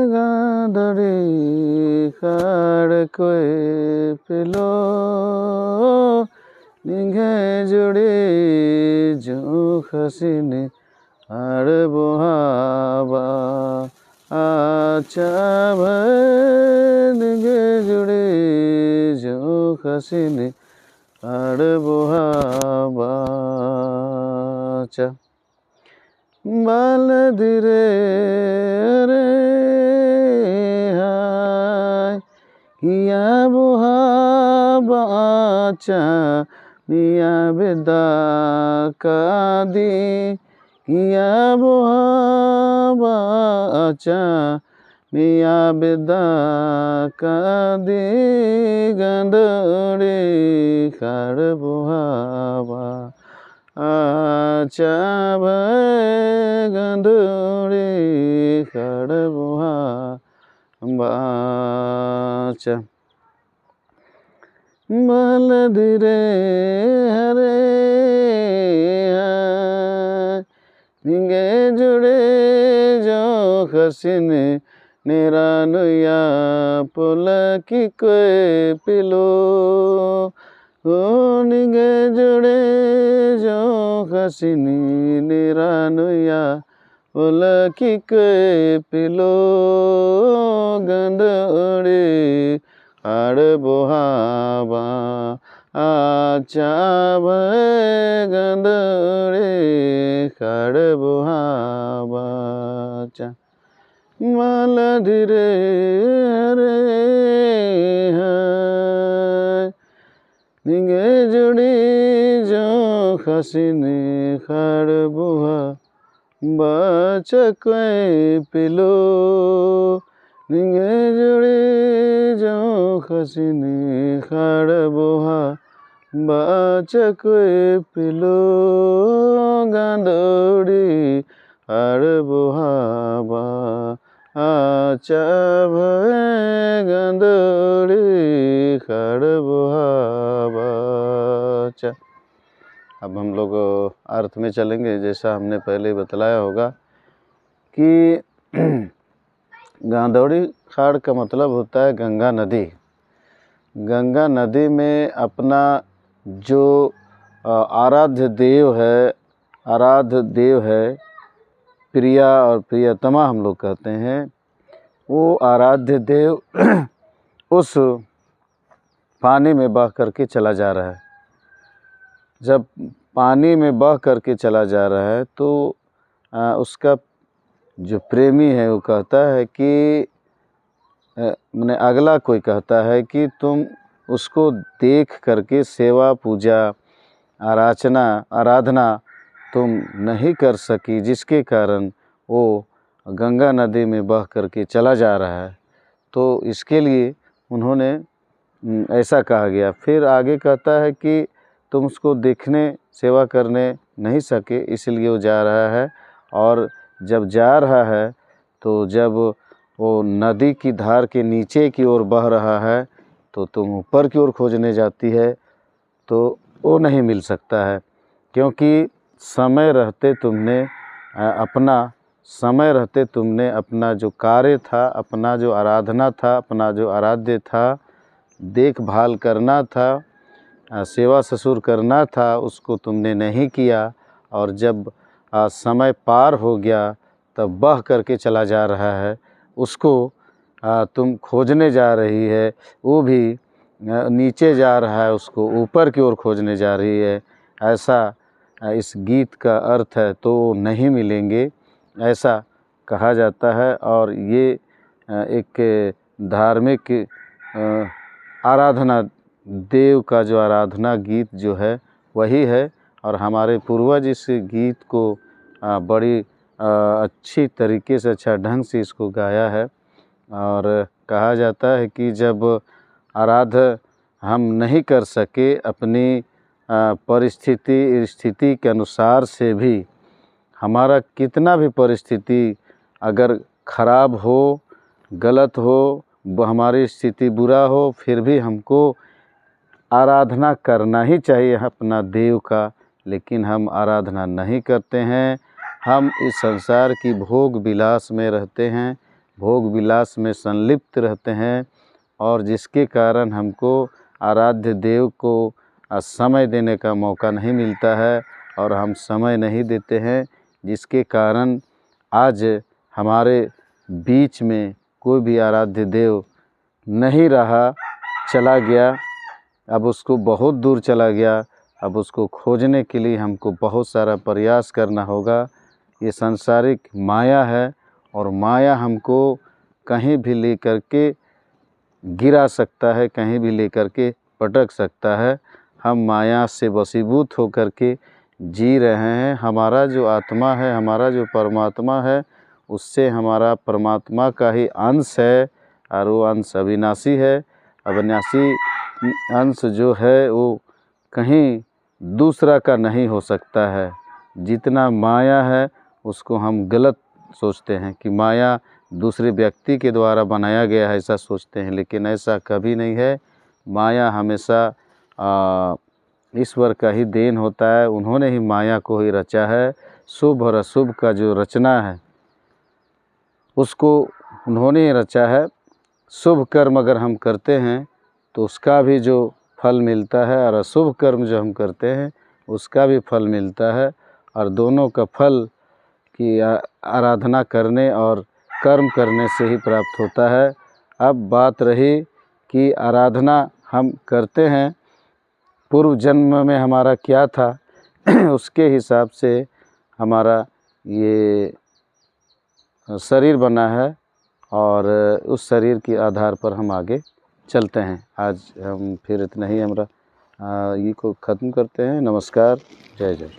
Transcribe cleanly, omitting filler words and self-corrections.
गांधड़ी खाड़ कोई पिलो निंगे जुड़ी जो खसीने हाड़ बुहावा आचा निंगे जुड़ी जो खसीने हाड़ बुहावा चा बाल धीरे रे हाय किया बुहा बाचा मिया बेदा का दी किया बुहा बाचा मिया बेदा का दी गांधड़ी खाड़ बुहावा आचा गांधड़ी खाड़ बुहावा चा बाल धीरे हरे निंगे जुड़े जो खसीने निरानुया पुलकी कोई पिलो निंगे जुड़े जो खसीने निरानुया पुलकी कोई पिलो गांधड़ी खाड़ बुहावा आचा गांधड़ी खाड़ बुहावा चा माल धीरे हरे हाय निंगे जुड़ी जो खसीने खाड़ बुहावा चा कोई पिलो निंगे जुड़ी जो खसीने खाड़ बुहावा चा कोई पिलो गांधड़ी खाड़ बुहावा आचा गांधड़ी खाड़ बुहावा चा। अब हम लोग अर्थ में चलेंगे। जैसा हमने पहले बतलाया होगा कि गांधड़ी खाड़ का मतलब होता है गंगा नदी। गंगा नदी में अपना जो आराध्य देव है प्रिया और प्रियतमा हम लोग कहते हैं, वो आराध्य देव उस पानी में बह करके चला जा रहा है। जब पानी में बह करके चला जा रहा है तो उसका जो प्रेमी है वो कहता है कि मैंने अगला कोई कहता है कि तुम उसको देख करके सेवा पूजा आराधना तुम नहीं कर सकी, जिसके कारण वो गंगा नदी में बह करके चला जा रहा है। तो इसके लिए उन्होंने ऐसा कहा गया। फिर आगे कहता है कि तुम उसको देखने सेवा करने नहीं सके, इसलिए वो जा रहा है। और जब जा रहा है तो जब वो नदी की धार के नीचे की ओर बह रहा है तो तुम ऊपर की ओर खोजने जाती है तो वो नहीं मिल सकता है, क्योंकि समय रहते तुमने अपना जो कार्य था, अपना जो आराधना था, अपना जो आराध्य था, देखभाल करना था, सेवा ससुर करना था, उसको तुमने नहीं किया। और जब समय पार हो गया तब बह करके चला जा रहा है, उसको तुम खोजने जा रही है। वो भी नीचे जा रहा है, उसको ऊपर की ओर खोजने जा रही है। ऐसा इस गीत का अर्थ है। तो नहीं मिलेंगे, ऐसा कहा जाता है। और ये एक धार्मिक आराधना, देव का जो आराधना गीत जो है वही है। और हमारे पूर्वज इस गीत को बड़ी अच्छी तरीके से, अच्छा ढंग से इसको गाया है। और कहा जाता है कि जब आराध्य हम नहीं कर सके, अपनी स्थिति के अनुसार से भी, हमारा कितना भी परिस्थिति अगर ख़राब हो, गलत हो, हमारी स्थिति बुरा हो, फिर भी हमको आराधना करना ही चाहिए अपना देव का। लेकिन हम आराधना नहीं करते हैं, हम इस संसार की भोग विलास में रहते हैं, भोग विलास में संलिप्त रहते हैं, और जिसके कारण हमको आराध्य देव को समय देने का मौका नहीं मिलता है और हम समय नहीं देते हैं, जिसके कारण आज हमारे बीच में कोई भी आराध्य देव नहीं रहा, चला गया। अब उसको बहुत दूर चला गया। अब उसको खोजने के लिए हमको बहुत सारा प्रयास करना होगा। ये सांसारिक माया है और माया हमको कहीं भी ले कर के गिरा सकता है, कहीं भी ले कर के पटक सकता है। हम माया से वशीभूत होकर के जी रहे हैं। हमारा जो आत्मा है, हमारा जो परमात्मा है, उससे हमारा परमात्मा का ही अंश है और वो अंश अविनाशी है। अविनाशी अंश जो है वो कहीं दूसरा का नहीं हो सकता है। जितना माया है उसको हम गलत सोचते हैं कि माया दूसरे व्यक्ति के द्वारा बनाया गया है, ऐसा सोचते हैं, लेकिन ऐसा कभी नहीं है। माया हमेशा ईश्वर का ही देन होता है। उन्होंने ही माया को ही रचा है। शुभ और अशुभ का जो रचना है उसको उन्होंने ही रचा है। शुभ कर्म अगर हम करते हैं तो उसका भी जो फल मिलता है, और अशुभ कर्म जो हम करते हैं उसका भी फल मिलता है, और दोनों का फल की आराधना करने और कर्म करने से ही प्राप्त होता है। अब बात रही कि आराधना हम करते हैं, पूर्व जन्म में हमारा क्या था उसके हिसाब से हमारा ये शरीर बना है, और उस शरीर के आधार पर हम आगे चलते हैं। आज हम फिर इतना ही हमारा ये को ख़त्म करते हैं। नमस्कार, जय जय।